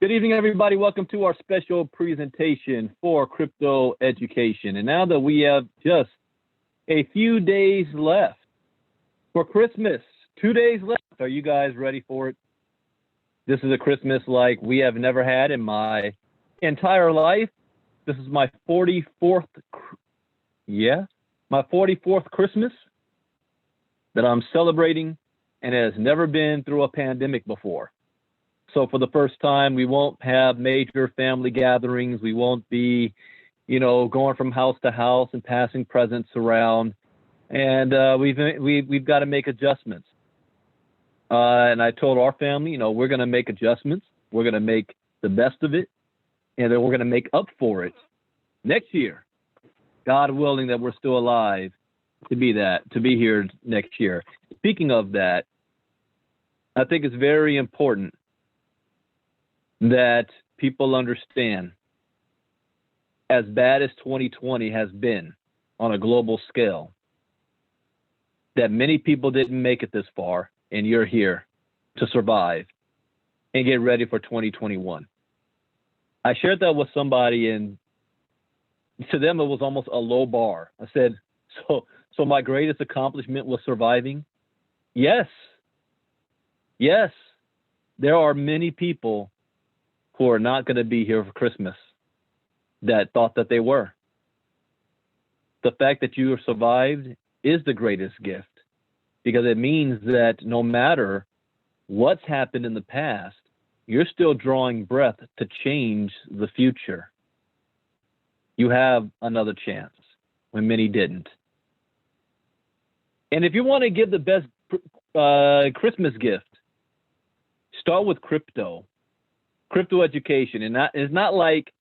Good evening, everybody. Welcome to our special presentation for crypto education. And now that we have just a few days left for Christmas, 2 days left, are you guys ready for it? This is a Christmas like we have never had in my entire life. This is my 44th, my 44th Christmas that I'm celebrating, and it has never been through a pandemic before. So for the first time, we won't have major family gatherings. We won't be, going from house to house and passing presents around. And we've got to make adjustments. And I told our family, we're going to make adjustments. We're going to make the best of it, and then we're going to make up for it next year. God willing that we're still alive to be here next year. Speaking of that, I think it's very important that people understand, as bad as 2020 has been on a global scale, that many people didn't make it this far, and you're here to survive and get ready for 2021. I shared that with somebody, and to them it was almost a low bar. I said, so my greatest accomplishment was surviving? Yes. There are many people who are not going to be here for Christmas that thought that they were. The fact that you survived is the greatest gift, because it means that no matter what's happened in the past, you're still drawing breath to change the future. You have another chance when many didn't. And if you want to give the best Christmas gift, start with crypto education. And it's not like,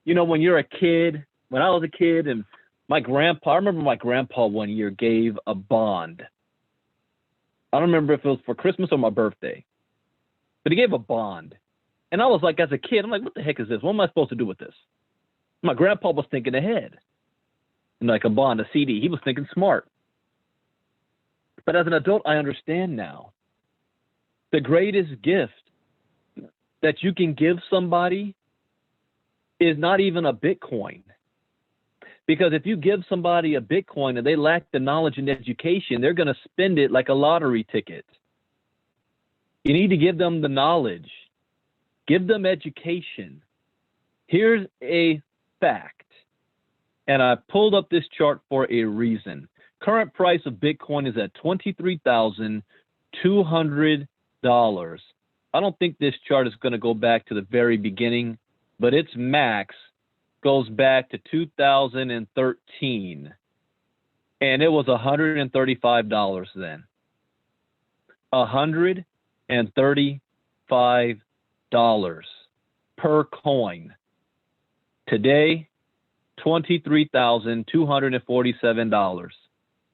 when you're a kid, when I was a kid, and I remember my grandpa one year gave a bond. I don't remember if it was for Christmas or my birthday, but he gave a bond. And I was like, as a kid, I'm like, what the heck is this? What am I supposed to do with this? My grandpa was thinking ahead. And like a bond, a CD, he was thinking smart. But as an adult, I understand now. The greatest gift that you can give somebody is not even a Bitcoin. Because if you give somebody a Bitcoin and they lack the knowledge and education, they're going to spend it like a lottery ticket. You need to give them the knowledge. Give them education. Here's a fact. And I pulled up this chart for a reason. Current price of Bitcoin is at $23,200. I don't think this chart is going to go back to the very beginning, but its max goes back to 2013. And it was $135 then. $135 per coin. Today, $23,247.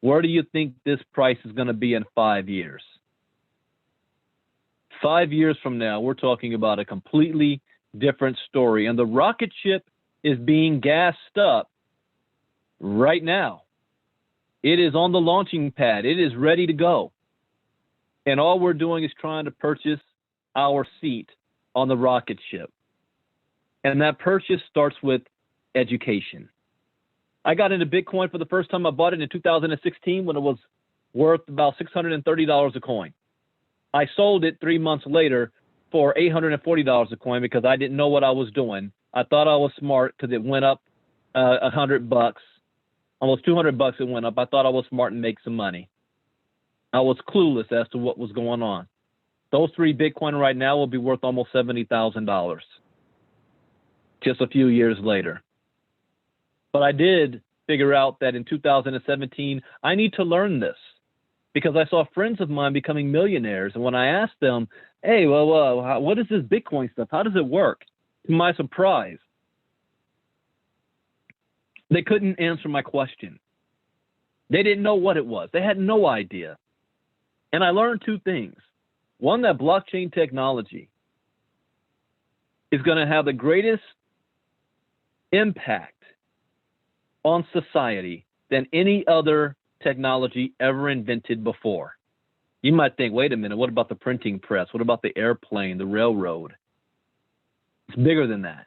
Where do you think this price is going to be in 5 years? 5 years from now, we're talking about a completely different story. And the rocket ship is being gassed up right now. It is on the launching pad. It is ready to go. And all we're doing is trying to purchase our seat on the rocket ship. And that purchase starts with education. I got into Bitcoin for the first time. I bought it in 2016 when it was worth about $630 a coin. I sold it 3 months later for $840 a coin because I didn't know what I was doing. I thought I was smart because it went up $100, almost $200 it went up. I thought I was smart and make some money. I was clueless as to what was going on. Those 3 Bitcoin right now will be worth almost $70,000 just a few years later. But I did figure out that in 2017, I need to learn this because I saw friends of mine becoming millionaires. And when I asked them, hey, well, what is this Bitcoin stuff? How does it work? To my surprise, they couldn't answer my question. They didn't know what it was. They had no idea. And I learned 2 things. One, that blockchain technology is going to have the greatest impact on society than any other technology ever invented before. You might think, wait a minute, what about the printing press? What about the airplane, the railroad? It's bigger than that.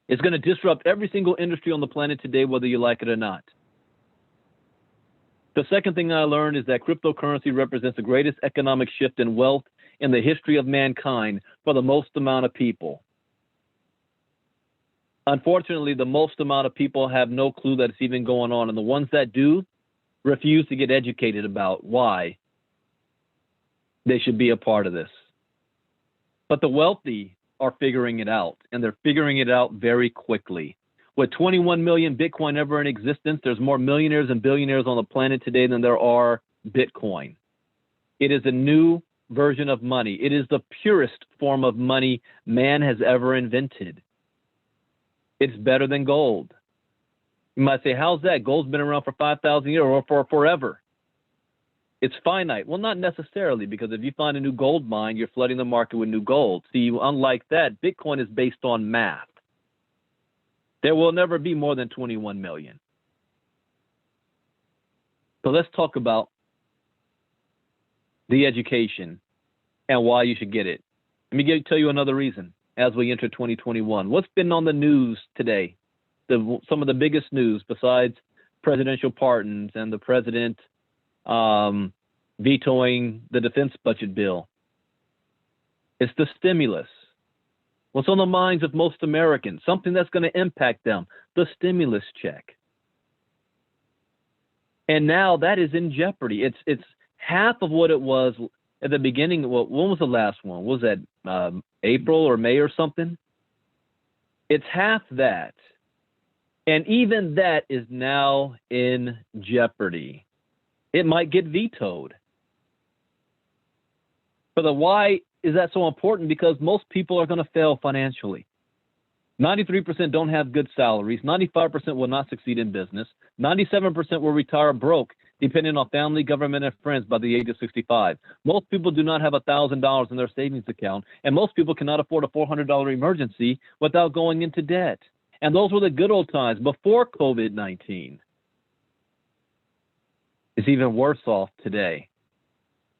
It's going to disrupt every single industry on the planet today, whether you like it or not. The second thing I learned is that cryptocurrency represents the greatest economic shift in wealth in the history of mankind for the most amount of people. Unfortunately, the most amount of people have no clue that it's even going on, and the ones that do refuse to get educated about why they should be a part of this. But the wealthy are figuring it out, and they're figuring it out very quickly. With 21 million Bitcoin ever in existence, there's more millionaires and billionaires on the planet today than there are Bitcoin. It is a new version of money. It is the purest form of money man has ever invented. It's better than gold. You might say, how's that? Gold's been around for 5,000 years or for forever. It's finite. Well, not necessarily, because if you find a new gold mine, you're flooding the market with new gold. See, unlike that, Bitcoin is based on math. There will never be more than 21 million. So let's talk about the education and why you should get it. Let me tell you another reason as we enter 2021. What's been on the news today? Some of the biggest news besides presidential pardons and the president vetoing the defense budget bill. It's the stimulus. What's on the minds of most Americans? Something that's going to impact them. The stimulus check. And now that is in jeopardy. It's half of what it was at the beginning. When was the last one? Was that April or May or something? It's half that. And even that is now in jeopardy. It might get vetoed. But why is that so important? Because most people are going to fail financially. 93% don't have good salaries. 95% will not succeed in business. 97% will retire broke, depending on family, government, and friends by the age of 65. Most people do not have $1,000 in their savings account, and most people cannot afford a $400 emergency without going into debt. And those were the good old times before COVID-19. It's even worse off today,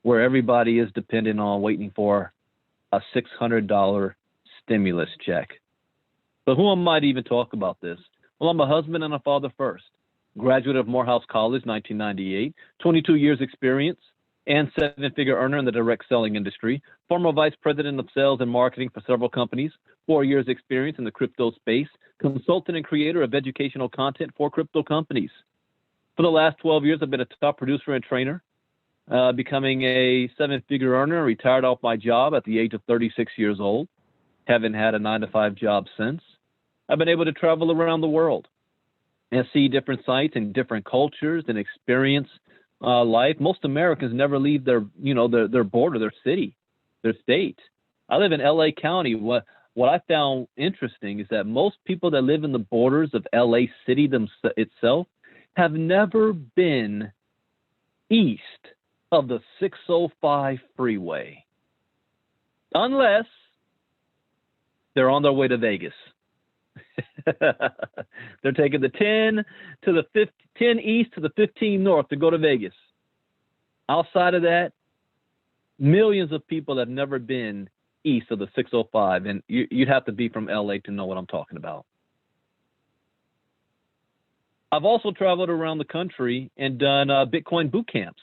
where everybody is dependent on waiting for a $600 stimulus check. But who am I to even talk about this? Well, I'm a husband and a father first. Graduate of Morehouse College, 1998, 22 years experience, and seven-figure earner in the direct selling industry. Former vice president of sales and marketing for several companies, 4 years experience in the crypto space, consultant and creator of educational content for crypto companies. For the last 12 years, I've been a top producer and trainer, becoming a seven-figure earner, retired off my job at the age of 36 years old. Haven't had a 9-to-5 job since. I've been able to travel around the world and see different sites and different cultures and experience life. Most Americans never leave their border, their city, their state. I live in LA County. What I found interesting is that most people that live in the borders of LA City itself have never been east of the 605 freeway, unless they're on their way to Vegas. They're taking the 10 to the 10 east to the 15 north to go to Vegas. Outside of that, millions of people have never been east of the 605, and you'd have to be from LA to know what I'm talking about. I've also traveled around the country and done Bitcoin boot camps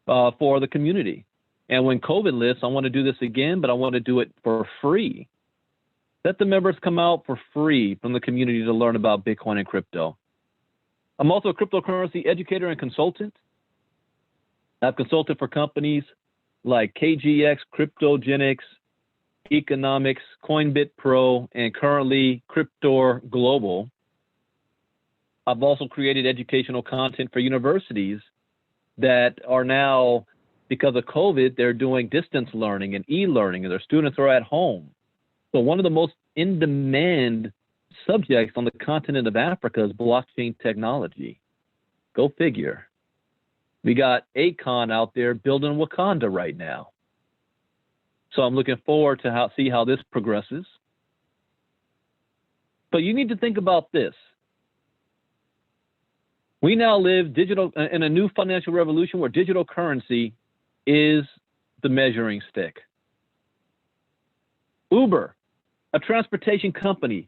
for the community. And when COVID lifts, I want to do this again, but I want to do it for free. Let the members come out for free from the community to learn about Bitcoin and crypto. I'm also a cryptocurrency educator and consultant. I've consulted for companies like KGX, Cryptogenics, Economics, Coinbit Pro, and currently Cryptor Global. I've also created educational content for universities that are now, because of COVID, they're doing distance learning and e-learning, and their students are at home. So one of the most in-demand subjects on the continent of Africa is blockchain technology. Go figure. We got Akon out there building Wakanda right now. So I'm looking forward to see how this progresses. But you need to think about this. We now live in a new financial revolution where digital currency is the measuring stick. Uber a transportation company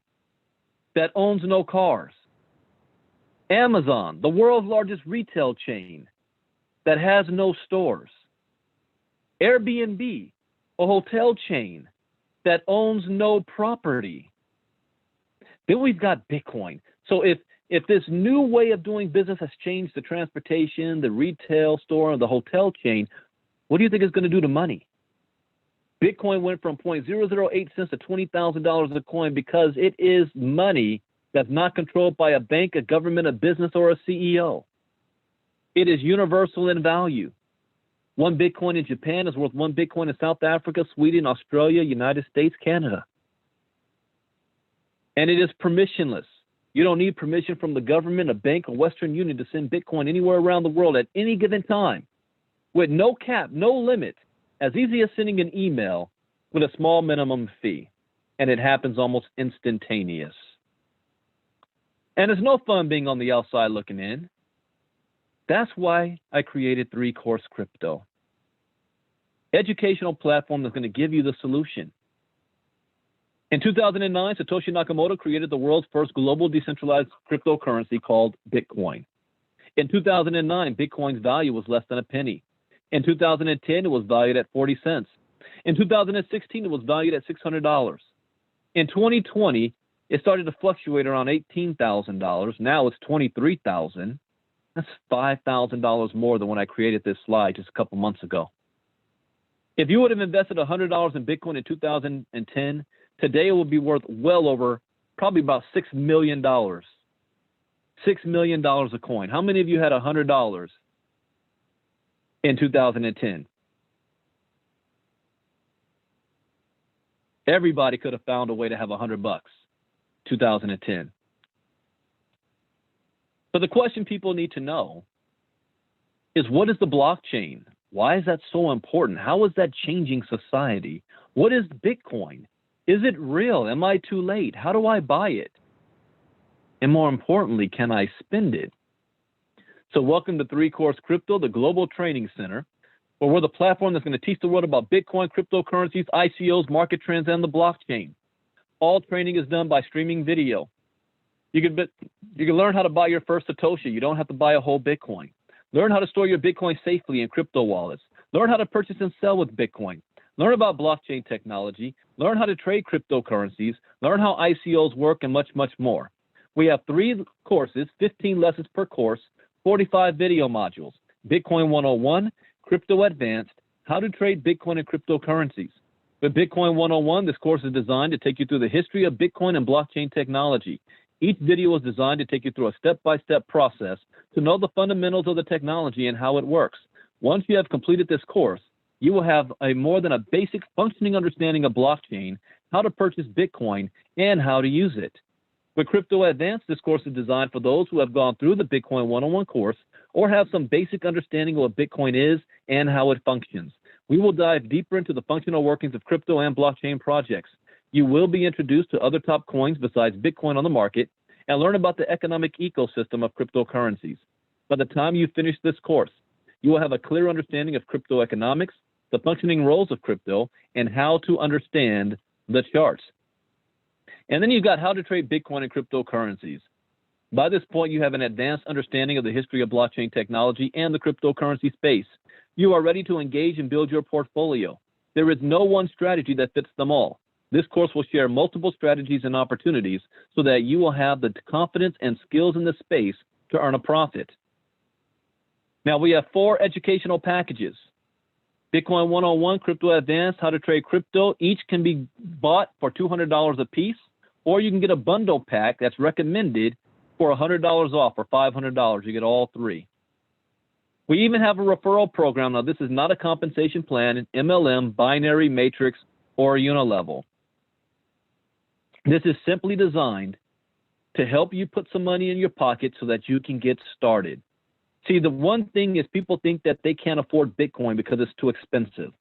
that owns no cars. Amazon, the world's largest retail chain that has no stores. Airbnb, a hotel chain that owns no property. Then we've got Bitcoin. So if this new way of doing business has changed the transportation, the retail store, and the hotel chain, what do you think it's going to do to money? Bitcoin went from 0.008 cents to $20,000 a coin because it is money that's not controlled by a bank, a government, a business, or a CEO. It is universal in value. One Bitcoin in Japan is worth one Bitcoin in South Africa, Sweden, Australia, United States, Canada. And it is permissionless. You don't need permission from the government, a bank, or Western Union to send Bitcoin anywhere around the world at any given time with no cap, no limit, as easy as sending an email with a small minimum fee. And it happens almost instantaneous. And it's no fun being on the outside looking in. That's why I created 3Course Crypto. Educational platform that's going to give you the solution. In 2009, Satoshi Nakamoto created the world's first global decentralized cryptocurrency called Bitcoin. In 2009, Bitcoin's value was less than a penny. In 2010, it was valued at 40 cents. In 2016, it was valued at $600. In 2020, it started to fluctuate around $18,000. Now it's $23,000. That's $5,000 more than when I created this slide just a couple months ago. If you would have invested $100 in Bitcoin in 2010, today it would be worth well over, probably about $6 million. $6 million a coin. How many of you had $100 in 2010? Everybody could have found a way to have $100, 2010. So the question people need to know is, what is the blockchain? Why is that so important? How is that changing society? What is Bitcoin? Is it real? Am I too late? How do I buy it? And more importantly, can I spend it? So welcome to 3Course Crypto, the global training center, where we're the platform that's going to teach the world about Bitcoin, cryptocurrencies, ICOs, market trends, and the blockchain. All training is done by streaming video. You can learn how to buy your first Satoshi. You don't have to buy a whole Bitcoin. Learn how to store your Bitcoin safely in crypto wallets. Learn how to purchase and sell with Bitcoin. Learn about blockchain technology. Learn how to trade cryptocurrencies. Learn how ICOs work, and much, much more. We have 3 courses, 15 lessons per course, 45 video modules. Bitcoin 101, Crypto Advanced, How to Trade Bitcoin and Cryptocurrencies. With Bitcoin 101, this course is designed to take you through the history of Bitcoin and blockchain technology. Each video is designed to take you through a step-by-step process to know the fundamentals of the technology and how it works. Once you have completed this course, you will have a more than a basic functioning understanding of blockchain, how to purchase Bitcoin, and how to use it. With Crypto Advanced, this course is designed for those who have gone through the Bitcoin 101 course or have some basic understanding of what Bitcoin is and how it functions. We will dive deeper into the functional workings of crypto and blockchain projects. You will be introduced to other top coins besides Bitcoin on the market and learn about the economic ecosystem of cryptocurrencies. By the time you finish this course, you will have a clear understanding of crypto economics, the functioning roles of crypto, and how to understand the charts. And then you've got how to trade Bitcoin and cryptocurrencies. By this point, you have an advanced understanding of the history of blockchain technology and the cryptocurrency space. You are ready to engage and build your portfolio. There is no one strategy that fits them all. This course will share multiple strategies and opportunities so that you will have the confidence and skills in the space to earn a profit. Now, we have 4 educational packages. Bitcoin 101, Crypto Advanced, How to Trade Crypto. Each can be bought for $200 a piece, or you can get a bundle pack that's recommended for $100 off or $500. You get all 3. We even have a referral program. Now, this is not a compensation plan, an MLM, binary, matrix, or unilevel. This is simply designed to help you put some money in your pocket so that you can get started. See, the one thing is people think that they can't afford Bitcoin because it's too expensive.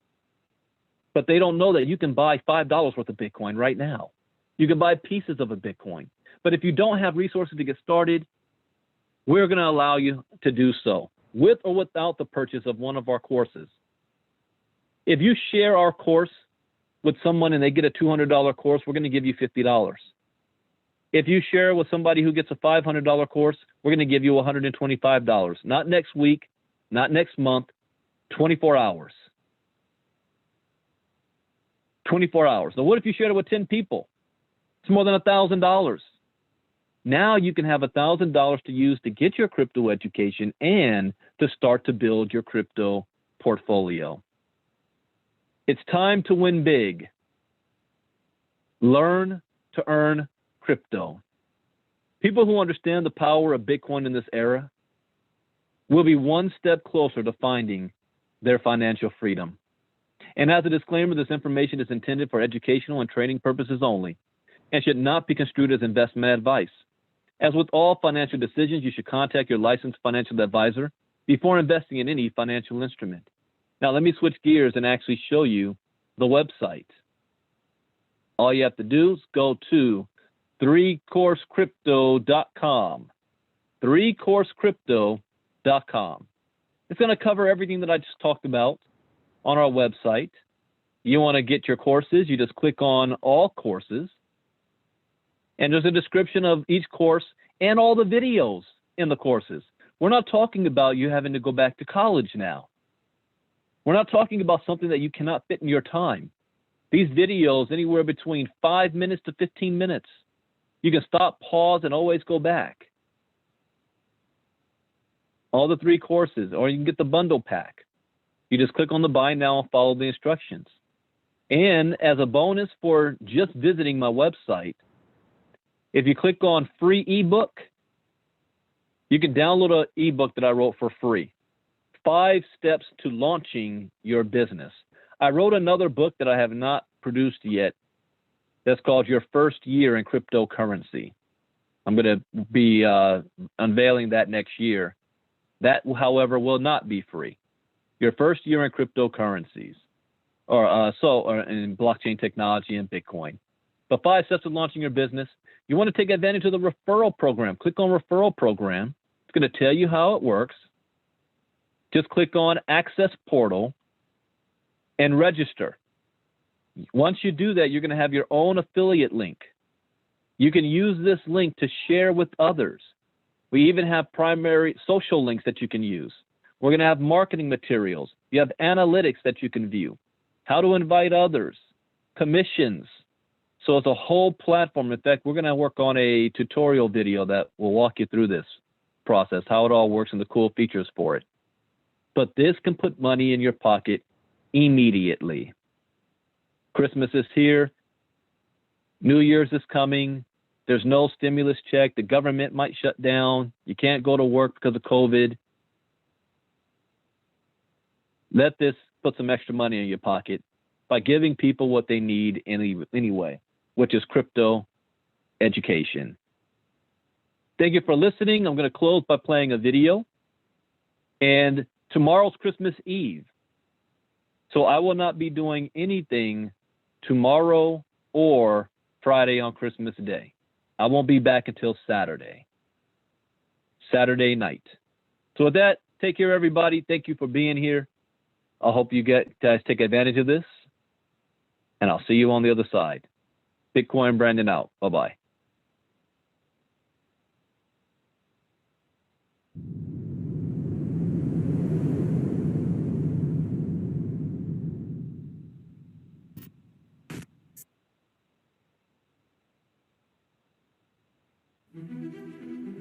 But they don't know that you can buy $5 worth of Bitcoin right now. You can buy pieces of a Bitcoin. But if you don't have resources to get started, we're going to allow you to do so, with or without the purchase of one of our courses. If you share our course with someone and they get a $200 course, we're going to give you $50. If you share with somebody who gets a $500 course, we're going to give you $125. Not next week, not next month, 24 hours. 24 hours. Now, what if you shared it with 10 people? It's more than $1,000. Now you can have $1,000 to use to get your crypto education and to start to build your crypto portfolio. It's time to win big. Learn to earn crypto. People who understand the power of Bitcoin in this era will be one step closer to finding their financial freedom. And as a disclaimer, this information is intended for educational and training purposes only and should not be construed as investment advice. As with all financial decisions, you should contact your licensed financial advisor before investing in any financial instrument. Now, let me switch gears and actually show you the website. All you have to do is go to 3coursecrypto.com. 3coursecrypto.com. It's going to cover everything that I just talked about on our website. You want to get your courses, you just click on all courses. And there's a description of each course and all the videos in the courses. We're not talking about you having to go back to college now. We're not talking about something that you cannot fit in your time. These videos, anywhere between 5 minutes to 15 minutes. You can stop, pause, and always go back. All the 3 courses, or you can get the bundle pack. You just click on the buy now and follow the instructions. And as a bonus for just visiting my website, if you click on free ebook, you can download an ebook that I wrote for free. 5 steps to launching your business. I wrote another book that I have not produced yet that's called Your First Year in Cryptocurrency. I'm going to be unveiling that next year. That, however, will not be free. Your First Year in Cryptocurrencies, or in blockchain technology and Bitcoin. But 5 steps to launching your business. You want to take advantage of the referral program. Click on referral program. It's going to tell you how it works. Just click on Access Portal and register. Once you do that, you're going to have your own affiliate link. You can use this link to share with others. We even have primary social links that you can use. We're going to have marketing materials. You have analytics that you can view, how to invite others, commissions. So it's a whole platform. In fact, we're going to work on a tutorial video that will walk you through this process, how it all works and the cool features for it. But this can put money in your pocket immediately. Christmas is here. New Year's is coming. There's no stimulus check. The government might shut down. You can't go to work because of COVID. Let this put some extra money in your pocket by giving people what they need anyway, which is crypto education. Thank you for listening. I'm going to close by playing a video. And tomorrow's Christmas Eve. So I will not be doing anything tomorrow or Friday on Christmas Day. I won't be back until Saturday night. So with that, take care, everybody. Thank you for being here. I hope you guys take advantage of this. And I'll see you on the other side. Bitcoin Brandon out. Bye-bye.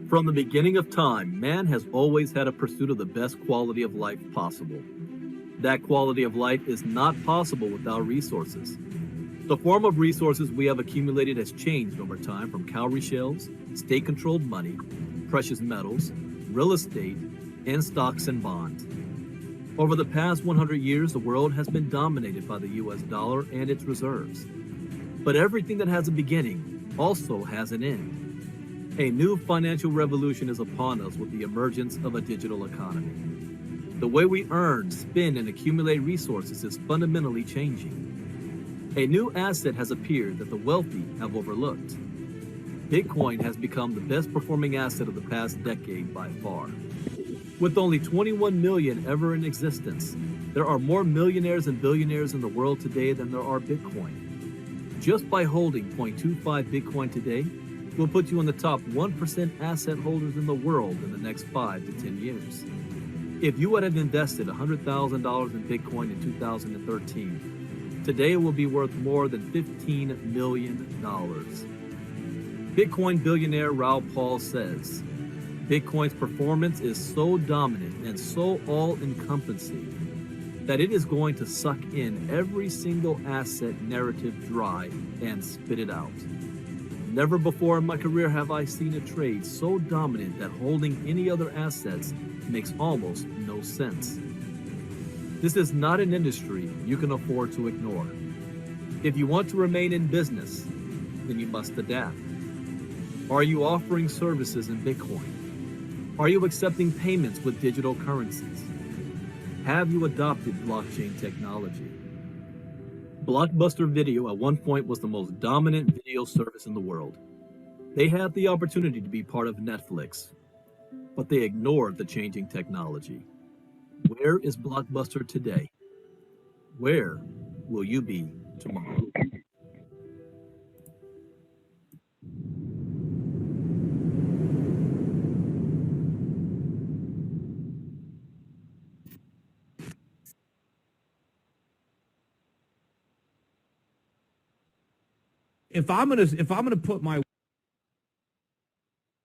From the beginning of time, man has always had a pursuit of the best quality of life possible. That quality of life is not possible without resources. The form of resources we have accumulated has changed over time from cowrie shells, state-controlled money, precious metals, real estate, and stocks and bonds. Over the past 100 years, the world has been dominated by the US dollar and its reserves. But everything that has a beginning also has an end. A new financial revolution is upon us with the emergence of a digital economy. The way we earn, spend, and accumulate resources is fundamentally changing. A new asset has appeared that the wealthy have overlooked. Bitcoin has become the best performing asset of the past decade by far. With only 21 million ever in existence, there are more millionaires and billionaires in the world today than there are Bitcoin. Just by holding 0.25 Bitcoin today will put you in the top 1% asset holders in the world in the next 5 to 10 years. If you would have invested $100,000 in Bitcoin in 2013, today it will be worth more than $15 million. Bitcoin billionaire Raoul Pal says, Bitcoin's performance is so dominant and so all-encompassing that it is going to suck in every single asset narrative dry and spit it out. Never before in my career have I seen a trade so dominant that holding any other assets makes almost no sense. This is not an industry you can afford to ignore. If you want to remain in business, then you must adapt. Are you offering services in Bitcoin? Are you accepting payments with digital currencies? Have you adopted blockchain technology? Blockbuster Video at one point was the most dominant video service in the world. They had the opportunity to be part of Netflix, but they ignored the changing technology. Where is Blockbuster today? Where will you be tomorrow? If I'm gonna put my